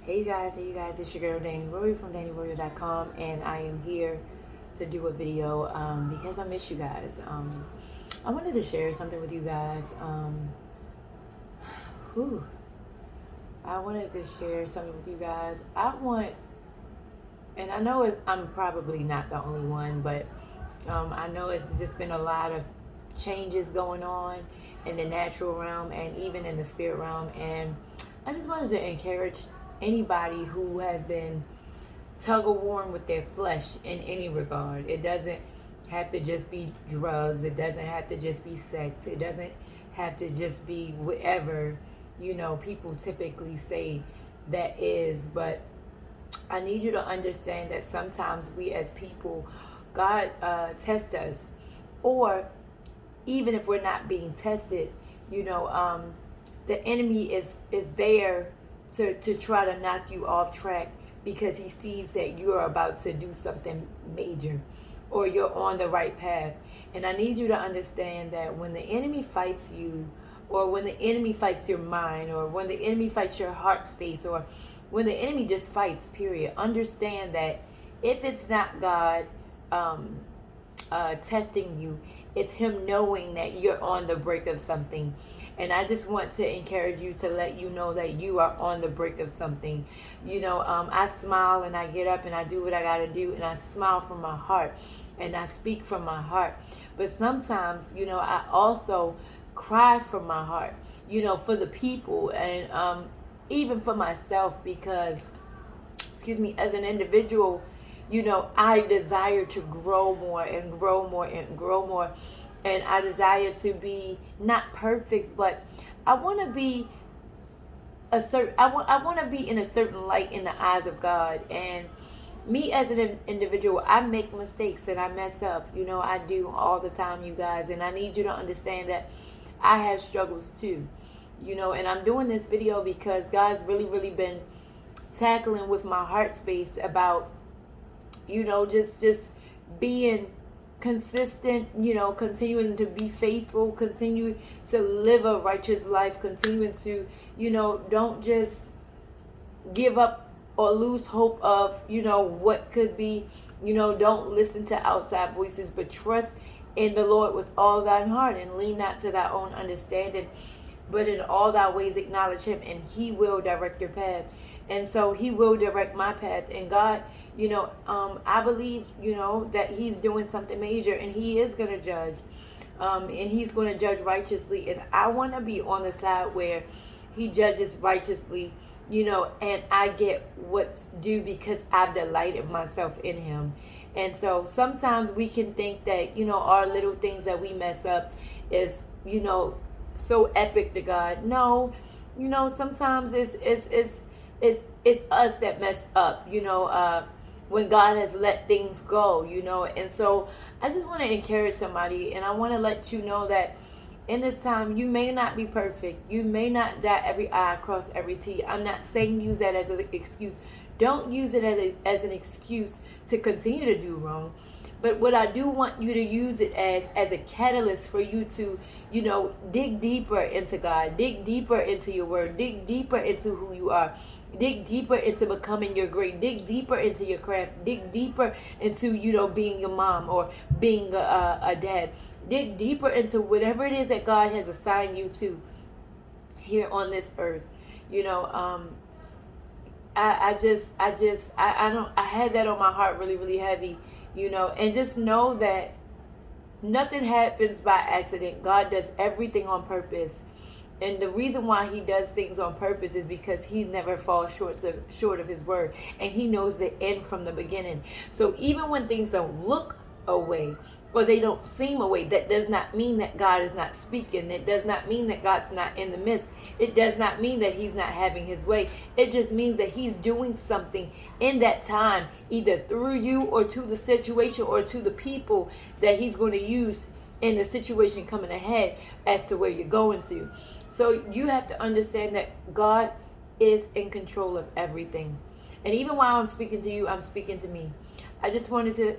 Hey you guys, it's your girl DanniRoyal from DanniRoyal.com, and I am here to do a video because I miss you guys. I wanted to share something with you guys. Whew, I wanted to share something with you guys. And I know I'm probably not the only one, but I know it's just been a lot of changes going on in the natural realm and even in the spirit realm, and I just wanted to encourage anybody who has been tug of warring with their flesh in any regard. It doesn't have to just be drugs. It doesn't have to just be sex. It doesn't have to just be whatever, people typically say that is. But I need you to understand that sometimes we as people, God tests us. Or even if we're not being tested, the enemy is there to try to knock you off track because he sees that you're about to do something major or you're on the right path. And I need you to understand that when the enemy fights you, or when the enemy fights your mind, or when the enemy fights your heart space, or when the enemy just fights, period, understand that if it's not God testing you, it's him knowing that you're on the brink of something. And I just want to encourage you to let you know that you are on the brink of something. I smile and I get up and I do what I got to do, and I smile from my heart and I speak from my heart. But sometimes, I also cry from my heart, for the people, and even for myself, because, as an individual, I desire to grow more and grow more and grow more. And I desire to be not perfect, but I want to be I want to be in a certain light in the eyes of God. And me as an individual, I make mistakes and I mess up. I do all the time, you guys. And I need you to understand that I have struggles too. And I'm doing this video because God's really, really been tackling with my heart space about just being consistent, continuing to be faithful, continuing to live a righteous life, continuing to, don't just give up or lose hope of, what could be, don't listen to outside voices, but trust in the Lord with all thine heart and lean not to thy own understanding, but in all thy ways acknowledge him, and he will direct your path. And so he will direct my path. And God, I believe, that he's doing something major, and he is going to judge. And he's going to judge righteously. And I want to be on the side where he judges righteously, and I get what's due because I've delighted myself in him. And so sometimes we can think that, our little things that we mess up is, so epic to God. No, sometimes it's us that mess up, when God has let things go, And so I just want to encourage somebody, and I want to let you know that in this time, you may not be perfect. You may not dot every I, cross every T. I'm not saying use that as an excuse. Don't use it as an excuse to continue to do wrong. But what I do want you to use it as a catalyst for you to, dig deeper into God, dig deeper into your word, dig deeper into who you are, dig deeper into becoming your great, dig deeper into your craft, dig deeper into, being a mom or being a dad, dig deeper into whatever it is that God has assigned you to here on this earth. I had that on my heart really, really heavy, and just know that nothing happens by accident. God does everything on purpose. And the reason why he does things on purpose is because he never falls short of his word. And he knows the end from the beginning. So even when things don't look away, or they don't seem away, that does not mean that God is not speaking. It does not mean that God's not in the midst. It does not mean that he's not having his way. It just means that he's doing something in that time, either through you or to the situation or to the people that he's going to use in the situation coming ahead as to where you're going to. So you have to understand that God is in control of everything. And even while I'm speaking to you, I'm speaking to me. I just wanted to